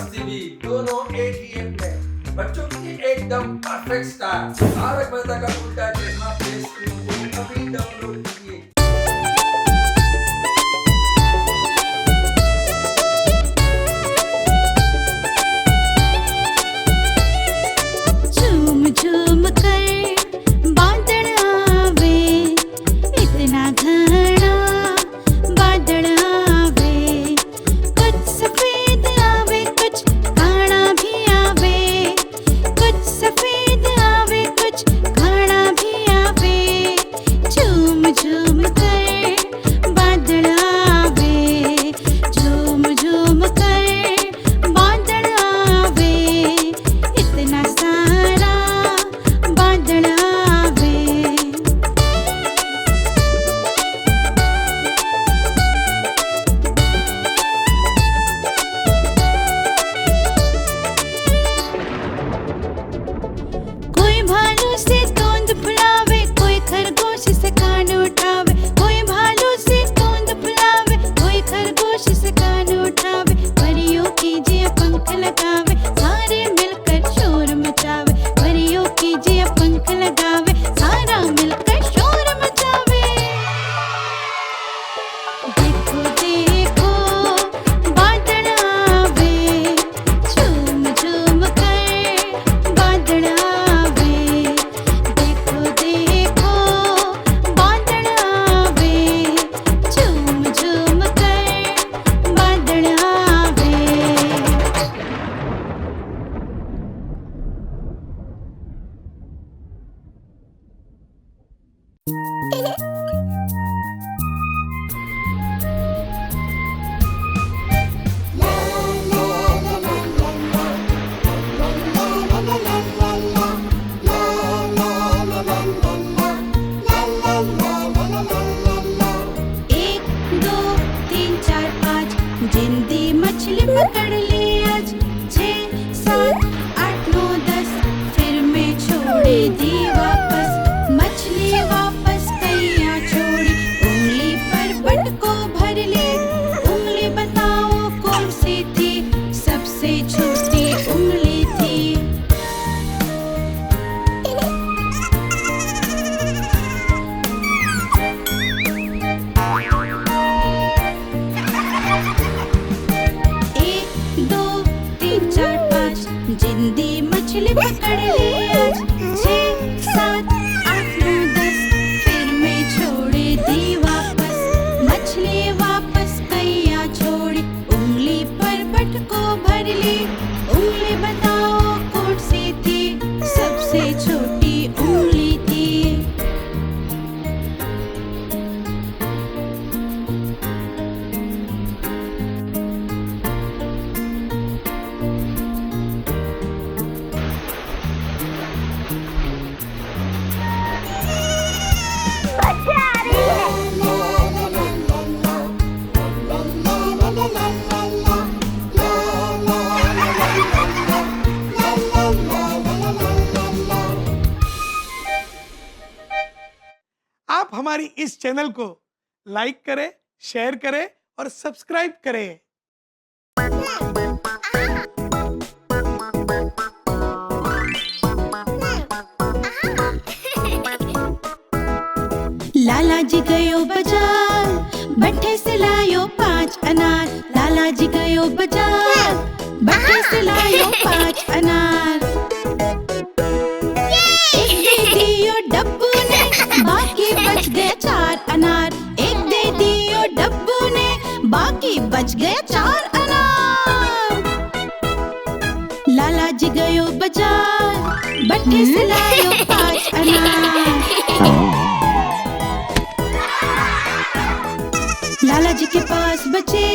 मस्ती भी दोनों एक ही ऐप में। बच्चों के लिए एकदम परफेक्ट स्टार। तारक मेहता का उल्टा चश्मा प्ले स्टोर को अभी डाउनलोड कीजिए। झूम झूम कर बादल आवे, इतना घना बादल आवे। कुछ सफेद आवे, कुछ काला भी आवे। कुछ सफेद आवे, कुछ काला भी आवे। झूम झूम कर बादल आवे, झूम झूम कर बादल आवे। इतना सारा बादल आवे। कोई भालू से तोंद फुलावे, कोई खरगोश से कान उठावे। कोई भालू से तोंद फुलावे, कोई खरगोश से कान उठावे। परियों कीजिए पंख लगावे, सारे मिलकर शोर मचावे। परियों कीजिए पंख लगावे, सारा मिलकर शोर मचावे। देखो देखो बादल आवे, झूम झूम कर बादल आवे। देखो देखो बादल आवे, झूम झूम कर बादल आवे। एक दो तीन चार पाँच, जिंदी मछली पकड़ ली आज। 6 7 8 9 10, फिर मैं छोड़ी दी वापस। मछली वापस कैया छोड़ी, उंगली पर बट को भर ली। उंगली बताओ कौन सी थी, सबसे छोटी उंगली थी। एक दो तीन चार पाँच, जिंदी मछली पकड़ ली आज। 6 7 8 9 10, फिर मैं छोड़ी दी वापस। मछली वापस कैया छोड़ी, उंगली पर बट को भर ली। उंगली बताओ कौन सी थी, सबसे छोटी उंगली थी। आप हमारी इस चैनल को लाइक करें, शेयर करें और सब्सक्राइब करें। लाला जी गयो बाजार, भट्टे से लायो 5 अनार। लाला जी गयो बाजार, भट्टे से लायो 5 अनार। एक दे दियो डब्बू ने, बाकी बच गए 4 अनार। एक दे दियो डब्बू ने, बाकी बच गए 4 अनार। लाला जी गयो बाजार, भट्टे से लायो 5 अनार। लाला जी के पास बचे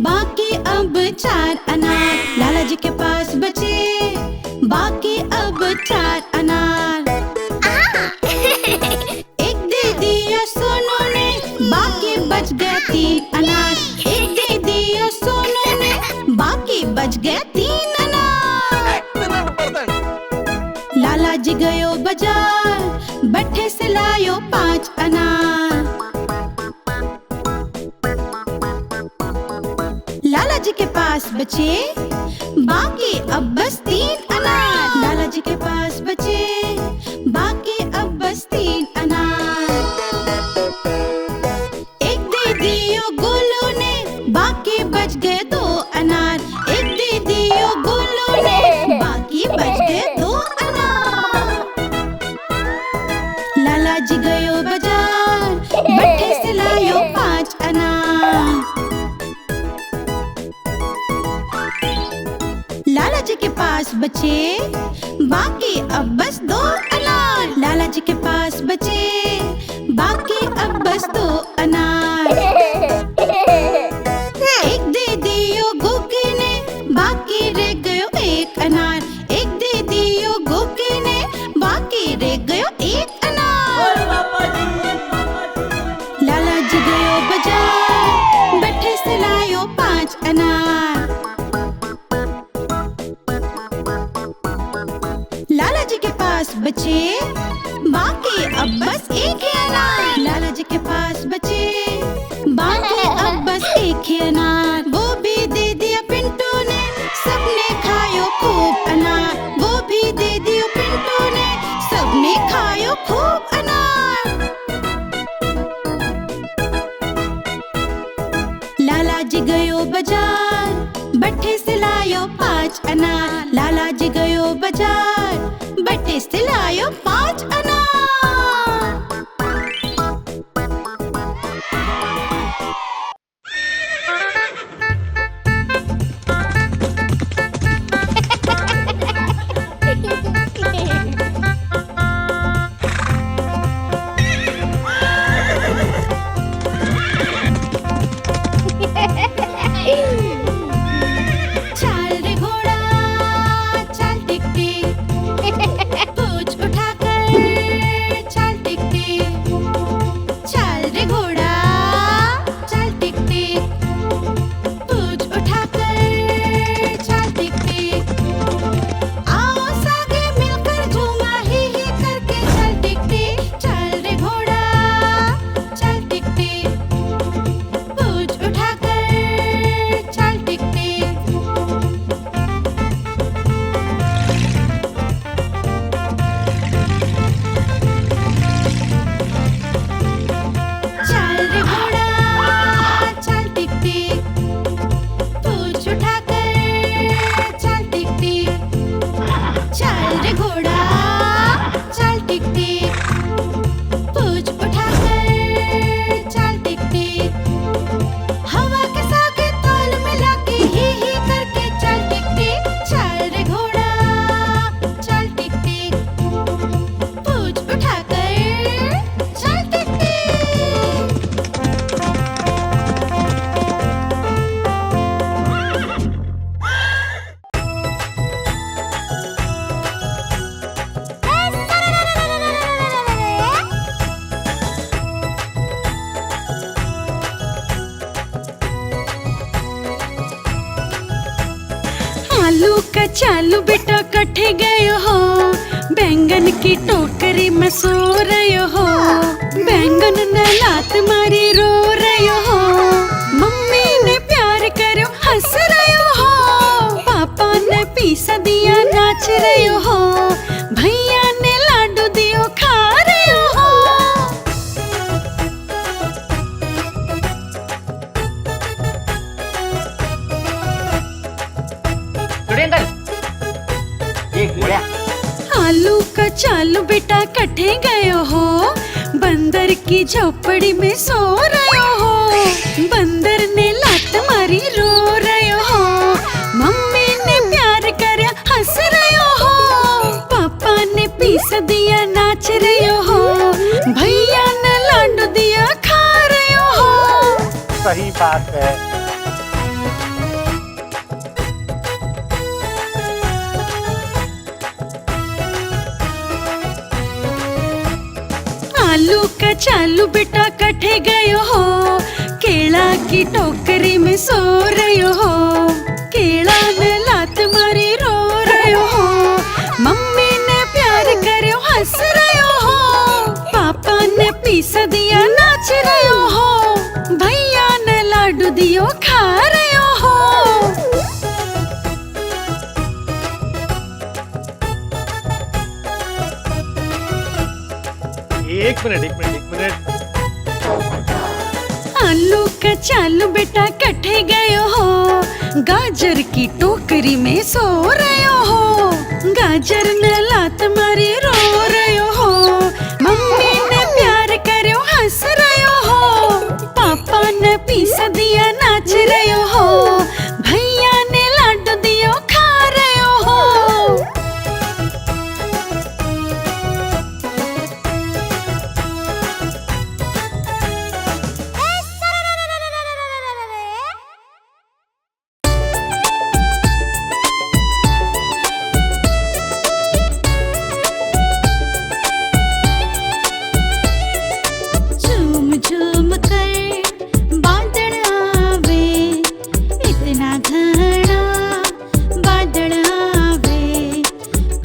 बाकी अब 4 अनार। लाला जी के पास बचे बाकी अब 4 अनार। एक दे दिया सोनू ने, बाकी बच गया 3 अनार। एक दे दिया सोनू ने, बाकी बच गया 3 अनार। लाला जी गयो बाजार, भट्टे से लायो 5 अनार। लाला जी के पास बचे बाकी अब बस 3 अनार। लाला जी के पास बचे बाकी अब बस 3 अनार। एक दे दियो गोलू ने, बाकी बच गए 2 अनार। एक दे दियो गोलू ने, बाकी बच गए 2 अनार। लाला जी गयो बाजार, भट्टे से लायो 5 अनार। लाला जी के पास बचे बाकी अब बस 2 अनार। लाला जी के पास बचे बाकी अब बस 2 अनार। एक दे दियो गोगी ने, बाकी रह गयो 1 अनार। एक दे दियो गोगी ने, बाकी रह गयो 1 अनार। लाला जी गयो बाजार, भट्टे से लायो 5 अनार। लाला जी के पास बचे बाकी अब बस 1 ही अनार। लाला जी के पास बचे बाकी अब बस 1 ही अनार। वो भी दे दिया पिंटू ने, सबने खायो खूब अनार। वो भी दे दियो पिंटू ने, सबने खायो खूब अनार। लाला जी गयो बाजार, भट्टे से लायो 5 अनार। लाला जी गयो बाजार, भट्टे से लायो 5 अनार। चल रे घोड़ा चल टिक टिक, पूंछ उठाकर चल टिक टिक। चल रे घोड़ा चल टिक टिक, पूंछ उठाकर चल टिक टिक। आओ सागे मिलकर झूमा ही करके चल टिक टिक। चल रे घोड़ा चल टिक टिक, पूंछ उठाकर चल टिक टिक। चल रे घोड़ा चल टिक टिक, पूंछ उठाकर चल टिक टिक। चल रे घोड़ा चल टिक टिक, पूंछ उठाकर चल टिक टिक। हवा के सागे ताल मिला के ही करके चल टिक टिक। चल रे घोड़ा चल टिक टिक, पूंछ उठाकर चल टिक टिक। आलू का चालू बेटा कटे गए हो, बैंगन की टोकरी में सो रहे हो। बैंगन ने लात मारी रो रहे हो, मम्मी ने प्यार करो हंस रहे हो। पापा ने पीसा दिया नाच रहे हो, भैया ने लाडू दियो खा रहे हो। आलू का चालू बेटा कटे गए हो, बंदर की झोपड़ी में सो रहे हो। बंदर ने लात मारी रो रहे हो, मम्मी ने प्यार करया हंस रहे हो। पापा ने पीस दिया नाच रहे हो, भैया ने लाडू दिया खा रहे हो। सही बात है। आलू का चालू बेटा कटे गए हो, केला की टोकरी में सो रहे हो। केला ने लात मारी रो रहे हो, मम्मी ने प्यार करो हंस रहे हो। पापा ने पीस दिया नाच रहे हो, भैया ने लाडू दियो खा रहे हो। मिनट। आलू कचालू बेटा कटे गयो हो, गाजर की टोकरी में सो रहे हो, गाजर ने लात मारी रो रहे हो, मम्मी ने प्यार करो हंस रहे हो, पापा ने पीसा दिया नाच रहे हो, भैया ने लाडू दियो खा रहे हो। झूम झूम कर बादल आवे, इतना घना बादल आवे,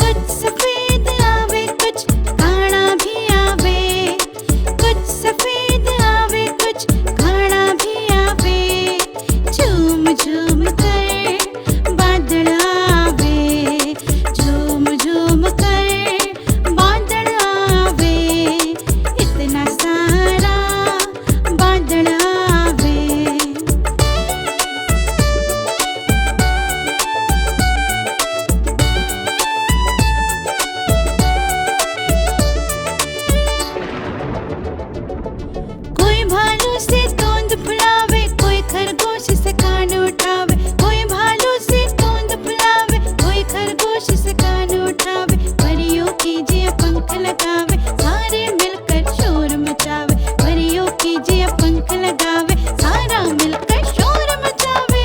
कुछ सफेद आवे कुछ काला भी आवे, कुछ सफेद आवे कुछ काला भी आवे, झूम झूम कर बादल आवे, झूम झूम कर बादल आवे, इतना सारा बादल आवे। कोई भालू से तोंद फुलावे, कोई खरगोश से कान उठावे, कोई भालू से तोंद फुलावे, कोई खरगोश से कान उठावे, परियों कीजिए पंख लगावे, सारे मिलकर शोर मचावे, परियों कीजिए पंख लगावे, सारा मिलकर शोर मचावे।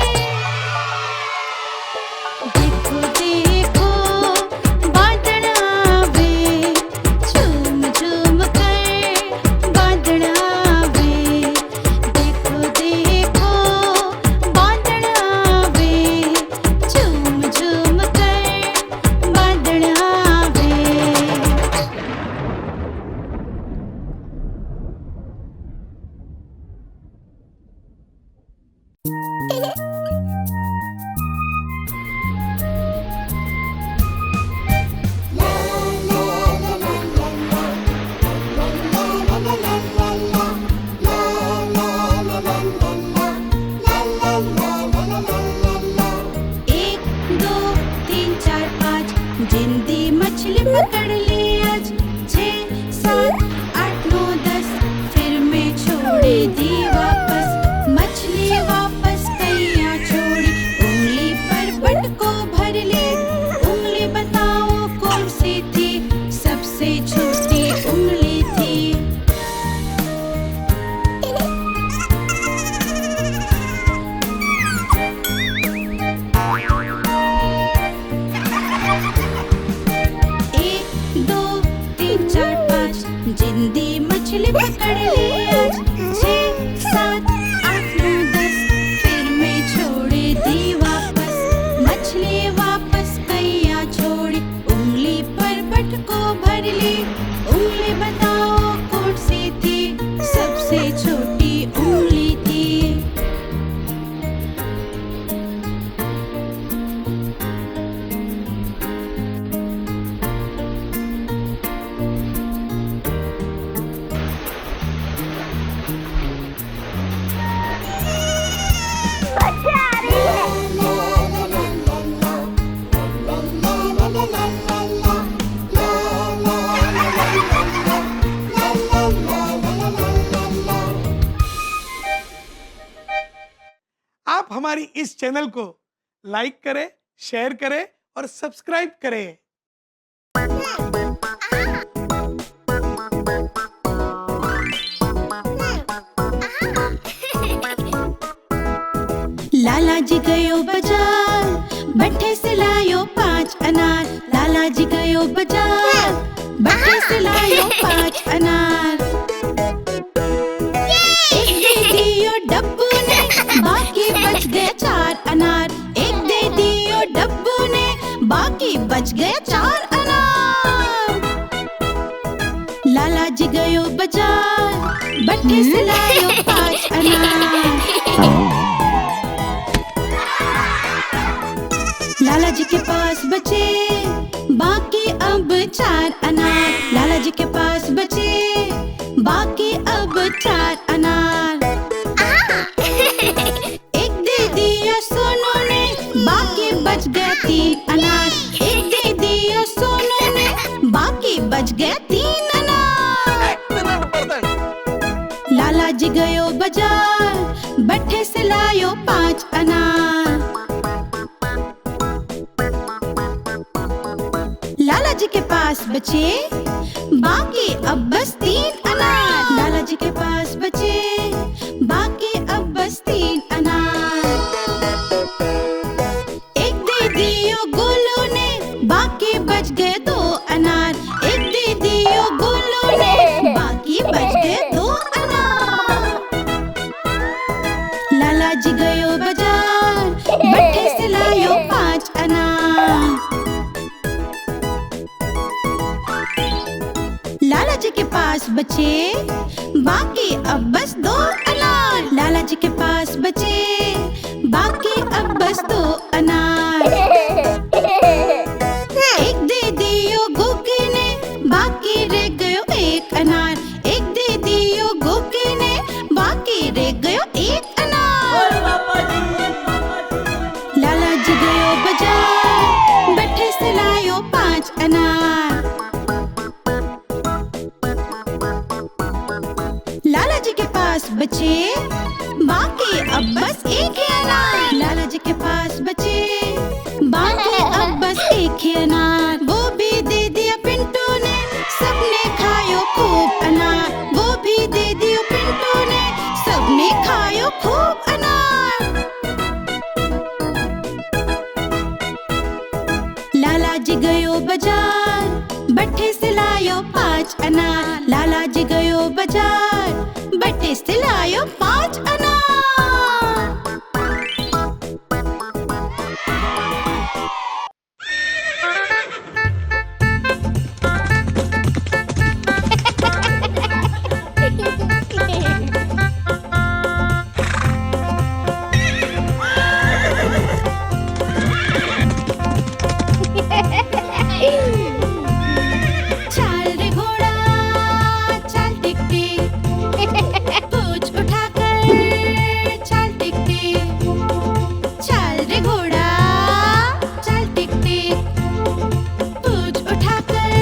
देखो देखो बादल आवे, झूम झूम कर बादल आवे, देखो देखो बादल आवे, झूम झूम कर बादल आवे। एक दो तीन चार पाँच, जिंदी मछली पकड़ ली आज, 6 7 8 9 10, फिर मैं छोड़ी दी वापस, मछली वापस कैया छोड़ी, उंगली पर बट को भर ली, उंगली बताओ कौन सी थी, सबसे छोटी उंगली थी। एक दो तीन चार पाँच, जिंदी मछली पकड़ ली आज, 6 7 8 9 10, फिर मैं छोड़ी दी वापस, मछली वापस कैया छोड़ी, उंगली पर बट को भर ली, उंगली बताओ कौन सी थी, सबसे छोटी उंगली थी। आप हमारी इस चैनल को लाइक करें, शेयर करें और सब्सक्राइब करें। लाला जी गयो बाजार, बट्टे से लायो 5 अनार, लाला जी गयो बाजार, बट्टे से लायो 5 अनार। एक दे दियो डब्बू ने, बाकी बच गए 4 अनार, एक दे दियो डब्बू ने, बाकी बच गए 4 अनार। लाला जी गयो बाजार, बट्टे से लायो 5 अनार। लाला जी के पास बचे बाकी अब 4 अनार, लाला जी के पास बचे 4 अनार। एक दे दिया सोनू ने, बाकी बच गए 3 अनार। एक दे दिया सोनू ने, बाकी बच गए 3 अनार। लाला जी गयो बाजार, बट्ठे से लायो 5 अनार। लाला जी के पास बचे बाकी अब बस 3 अनार। लाला जी के पास बचे बाकी अब बस 3 अनार। एक दे दियो गोलू ने, बाकी बच गए 2 अनार। एक दे दियो गोलू ने, बाकी बच गए 2 अनार। लाला जी गयो बाजार, बट्ठे से लायो 5 अनार। लाला जी के पास बचे बाकी अब बस 2 अनार। लाला जी के पास बचे बाकी अब बस 2 अनार। एक दे दियो गोगी ने, बाकी रह गयो 1 अनार। एक दे दियो गोगी ने, बाकी रह गयो 1 अनार। लाला जी गयो बाजार, बट्ठे से लायो 5 अनार। लाला जी के पास बचे बाकी अब बस 1 ही अनार। लाला जी के पास बचे बाकी अब बस 1 ही अनार। वो भी दे दिया पिंटू ने, सबने खायो खूब अनार। वो भी दे दिया पिंटू ने, सबने खायो खूब अनार। लाला जी गयो बाजार, बट्ठे से लायो 5 अनार। लाला जी गयो बाजार, बट्ठे से लायो 5 अनार। चल रे घोड़ा चल टिक टिक, पूंछ उठाकर चल टिक टिक। चल रे घोड़ा चल टिक टिक, पूंछ उठाकर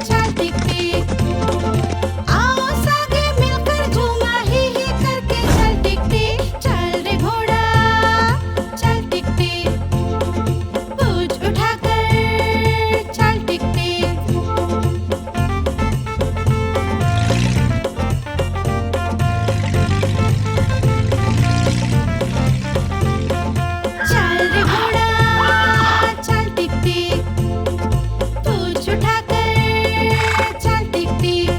चल टिक टिक। आओ सागे मिलकर झूमा ही करके चल टिक टिक। चल रे घोड़ा चल टिक टिक, पूंछ उठाकर चल टिक टिक। चल रे घोड़ा चल टिक टिक, पूंछ उठाकर चल टिक टिक।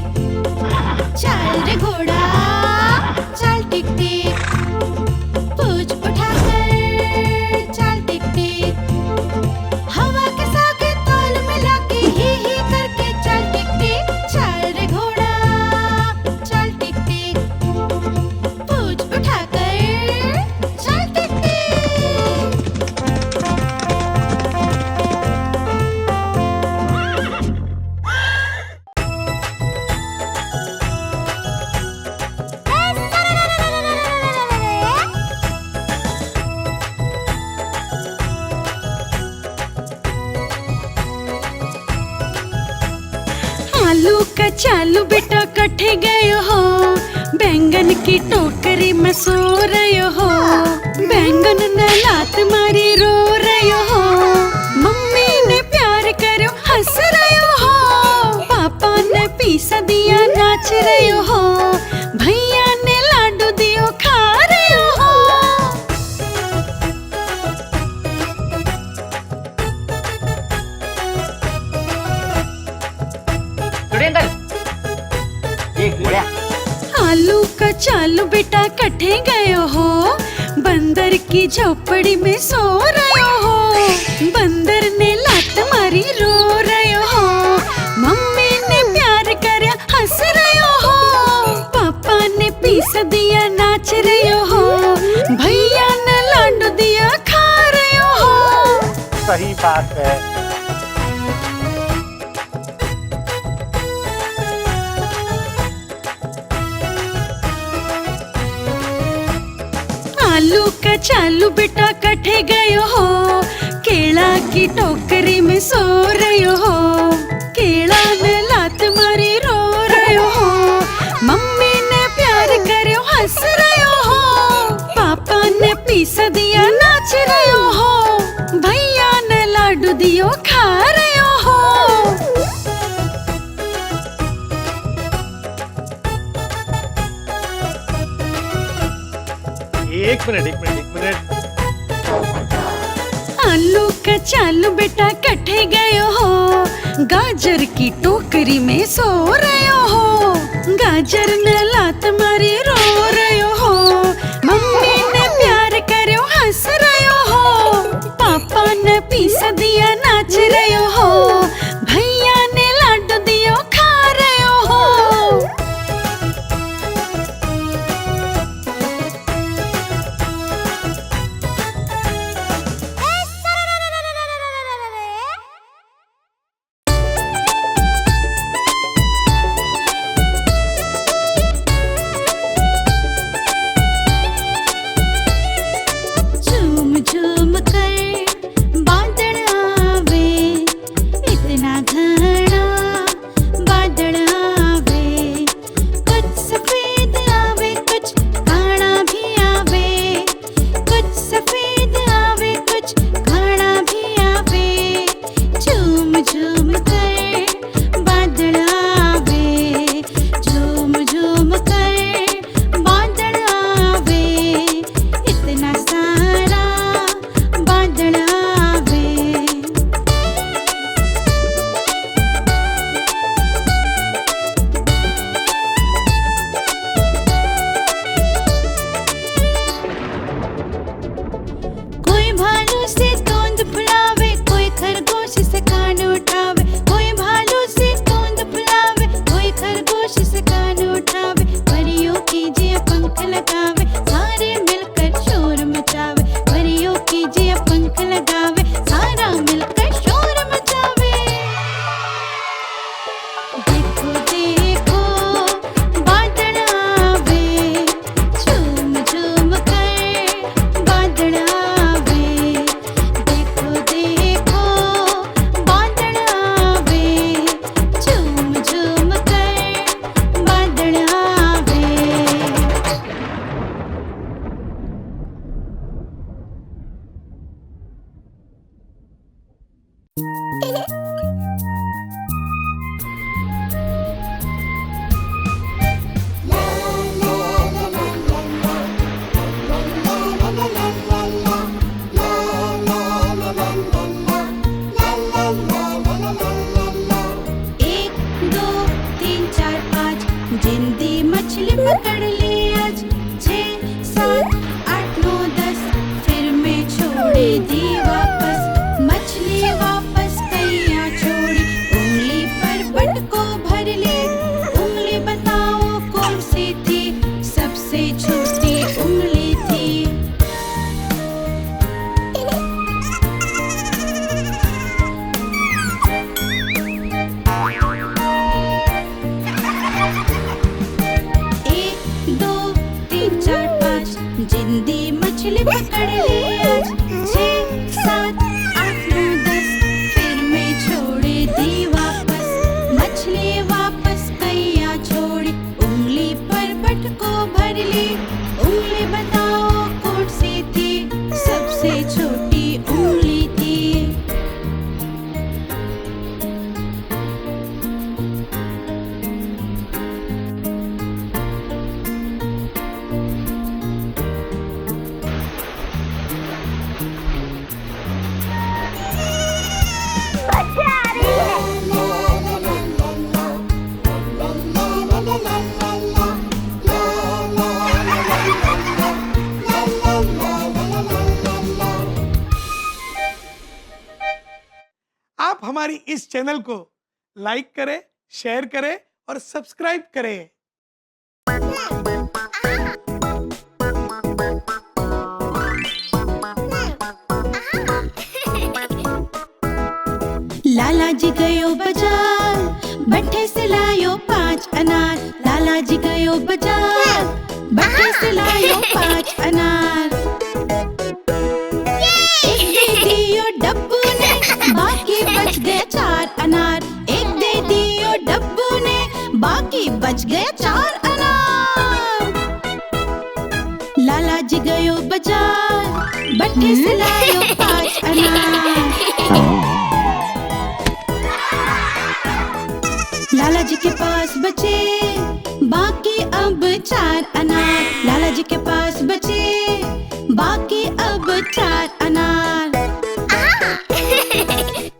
चल रे घोड़ा चल टिक टिक, पूंछ उठाकर चल टिक टिक। हवा के सागे ताल मिला के ही करके चल टिक टिक। चल रे घोड़ा चल टिक टिक, पूंछ उठाकर चल टिक टिक। आलू का चालू बेटा कटे गए हो, बैंगन की टोकरी में सो रहे हो। बैंगन ने लात मारी रो रहे हो, मम्मी ने प्यार करो हंस रहे हो। पापा ने पीसा दिया नाच रहे हो, भैया ने लाडू दियो खा रहे हो। आलू का चालू बेटा कटे गए हो, बंदर की झोपड़ी में सो रहे हो। बंदर ने लात मारी रो रहे हो, मम्मी ने प्यार कर हंस रहे हो। पापा ने पीस दिया नाच रहे हो, भैया ने लाडू दिया खा रहे हो। सही बात है। आलू कचालू बेटा कठे गयो हो, केला की टोकरी में सो रयो हो, केला ने लात मारी रो रयो हो, मम्मी ने प्यार कर्यो हंस रयो हो, पापा ने पीसा दिया नाच रयो हो, भैया ने लाडू दियो खा रयो हो। एक मिनट। आलू कचालू बेटा कठे गयो हो, गाजर की टोकरी में सो रयो हो, गाजर ने लात मारी रो रयो हो, मम्मी ने प्यार कर्यो हंस रयो हो, पापा ने पीसा दिया नाच रयो हो, भैया ने लाडू दियो खा रयो हो। झूम झूम कर बादल आवे, इतना घना बादल आवे, कुछ सफेद आवे कुछ काला भी आवे, कुछ सफेद आवे कुछ काला भी आवे, झूम झूम कर बादल आवे, झूम झूम कर बादल आवे, इतना सारा बादल आवे। कोई भालू से तोंद फुलावे, कोई खरगोश से कान उठावे, कोई भालू से तोंद फुलावे, कोई खरगोश से कान उठावे, परियों कीजिए पंख लगावे, सारे मिलकर शोर मचावे, परियों कीजिए पंख लगावे, सारा मिलकर शोर मचावे। देखो देखो बादल आवे, झूम झूम कर बादल आवे, देखो देखो बादल आवे, झूम झूम कर बादल आवे। एक दो तीन चार पाँच, जिंदी मछली पकड़ ली आज, 6 7 8 9 10, फिर मैं छोड़ी दी वापस, मछली वापस कैया छोड़ी, उंगली पर बट को भर ली, उंगली बताओ कौन सी थी, सबसे छोटी उंगली थी। एक दो तीन चार पाँच, जिंदी मछली पकड़ ली आज, 6 7 8 9 10, फिर मैं छोड़ी दी वापस, मछली वापस कैया छोड़ी, उंगली पर बट को भर ली, उंगली बताओ कौन सी थी, सबसे छोटी उंगली थी। आप हमारी इस चैनल को लाइक करें, शेयर करें और सब्सक्राइब करें। लाला जी गयो बाजार, भट्ठे से लायो 5 अनार, लाला जी गयो बाजार, बच्चे से लायो 5 अनार। एक दे दियो डब्बू ने, बाकी बच गए 4 अनार। एक दे दियो डब्बू ने, बाकी बच गए 4 अनार। लाला जी गयो बाजार, बट्टे से लायो 5 अनार। लाला जी के पास बचे बाकी अब 4 अनार। लाला जी के पास बचे बाकी अब 4 अनार।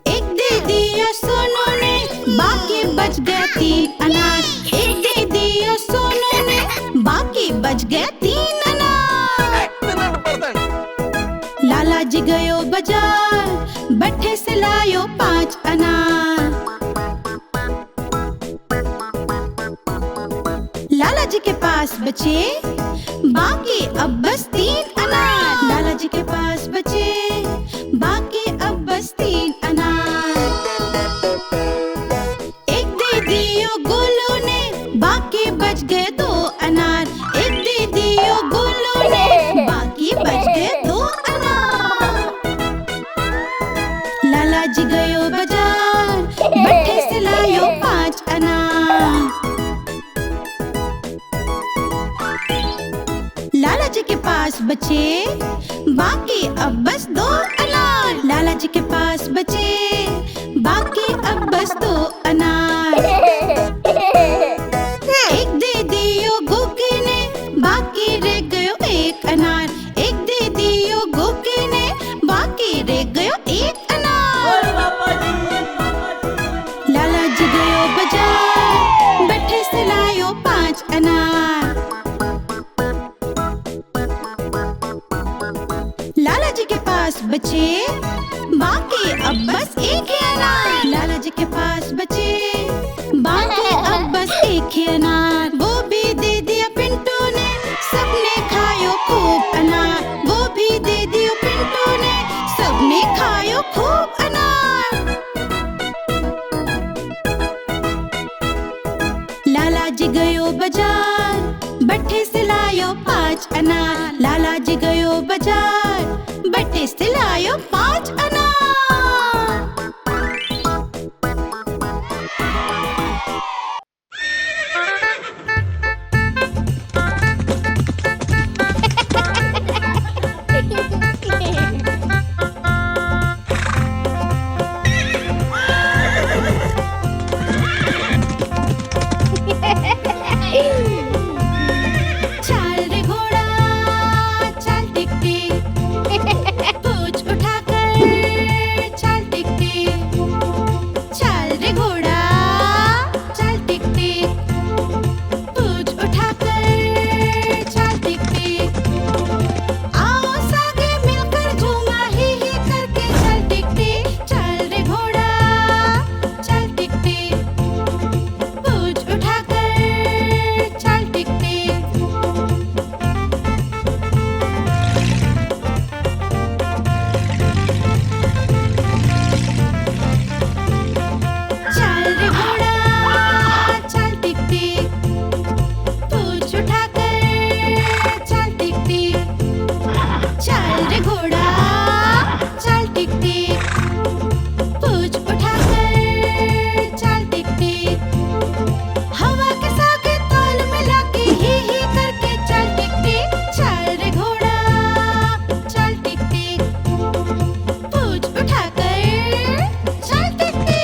एक दे दिया सोनू ने, बाकी बच गए 3 अनार। एक दे दिया सोनू ने, बाकी बच गए 3 अनार। लाला जी गयो बाजार, बट्टे से लायो 5 अनार। लाला जी के पास बचे बाकी अब बस 3 अनार। लाला जी के पास बचे बाकी अब बस 3 अनार। एक दे दियो गोलू ने, बाकी बच गए 2 अनार। एक दे दियो गोलू ने, बाकी बच गए 2 अनार। लाला जी गयो बाजार, बट्टे से लायो 5 अनार। लाला जी के पास बचे बाकी अब बस 2 अनार। लाला जी के पास बचे बाकी अब बस 2 अनार। एक दे दियो गोगी ने, बाकी रह गयो 1 अनार। एक दे दियो गोगी ने, बाकी रह गयो 1 अनार। लाला जी गयो बाजार, बट्टे से लायो 5 अनार। लाला जी के पास बचे बाकी अब बस 1 ही अनार। लाला जी के पास बचे बाकी अब बस 1 ही अनार। वो भी दे दिया पिंटू ने, सबने खायो खूब अनार। वो भी दे दिया पिंटू ने, सबने खायो खूब अनार। लाला जी गयो बाजार, बट्टे से लायो 5 अनार। लाला जी गयो बाजार, बट्टे से लायो 5 अनार। चल रे घोड़ा चल टिक टिक, पूंछ उठाकर चल टिक टिक। चल रे घोड़ा चल टिक टिक, पूंछ उठाकर चल टिक टिक। आओ सागे मिलकर झूमा ही करके चल टिक टिक। चल रे घोड़ा चल टिक टिक, पूंछ उठाकर चल टिक टिक। चल रे घोड़ा चल टिक टिक, पूंछ उठाकर चल टिक टिक। चल रे घोड़ा चल टिक टिक, पूंछ उठाकर चल टिक टिक। हवा के सागे ताल मिला के ही करके चल टिक टिक। चल रे घोड़ा चल टिक टिक, पूंछ उठाकर चल टिक टिक।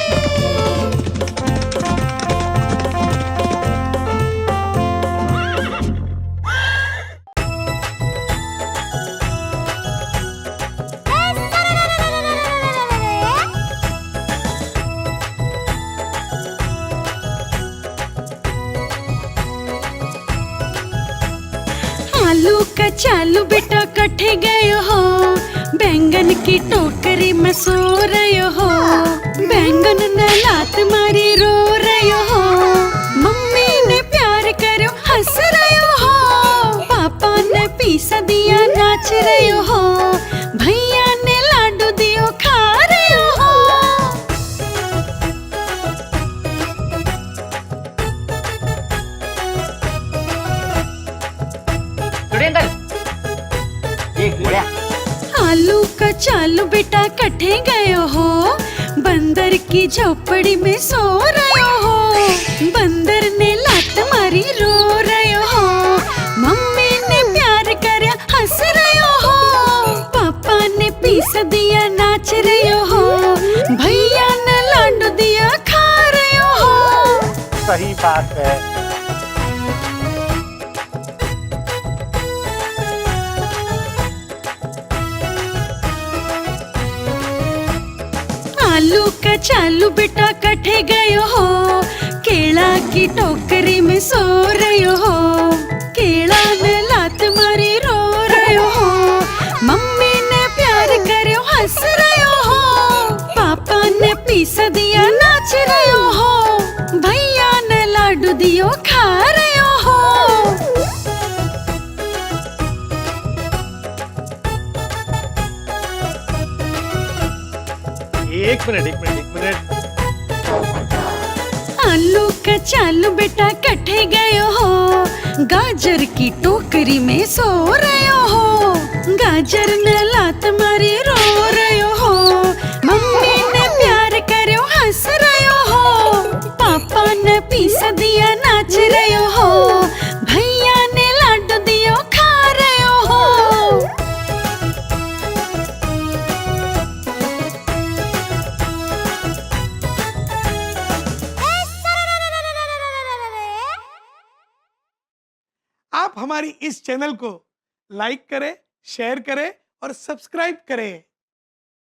आलू का चालू बेटा कटे गए हो, बैंगन की टोकरी में सो रहे हो। बैंगन ने लात मारी रो रहे हो, मम्मी ने प्यार करो हंस रहे हो। पापा ने पीसा दिया नाच रहे हो, भैया ने लाडू दियो खा रहे हो। चालू बेटा कठे गए हो, बंदर की झोपड़ी में सो रहे हो। बंदर ने लात मारी रो रहे हो, मम्मी ने प्यार करया हंस रहे हो, पापा ने पीस दिया नाच रहे हो, भैया ने लाडू दिया खा रहे हो। सही बात है। आलू का चालू बेटा कठे गए हो, केला की टोकरी में सो रहे हो, केला ने लात मारी रो रहे हो, मम्मी ने प्यार करे हंस रहे हो, पापा ने पीस दिया नाच रहे हो, भैया ने लाडू दियो खा रहे हो। एक मिनट। आलू का चालू बेटा कठे गए हो, गाजर की टोकरी में सो रहे हो, गाजर ने लात मारी रो रहे हो, मम्मी ने प्यार करे हंस रहे हो, पापा ने पीस दिया नाच रहे हो, भैया ने लाडू दियो खा रहे हो। आप हमारी इस चैनल को लाइक करें, शेयर करें और सब्सक्राइब करें।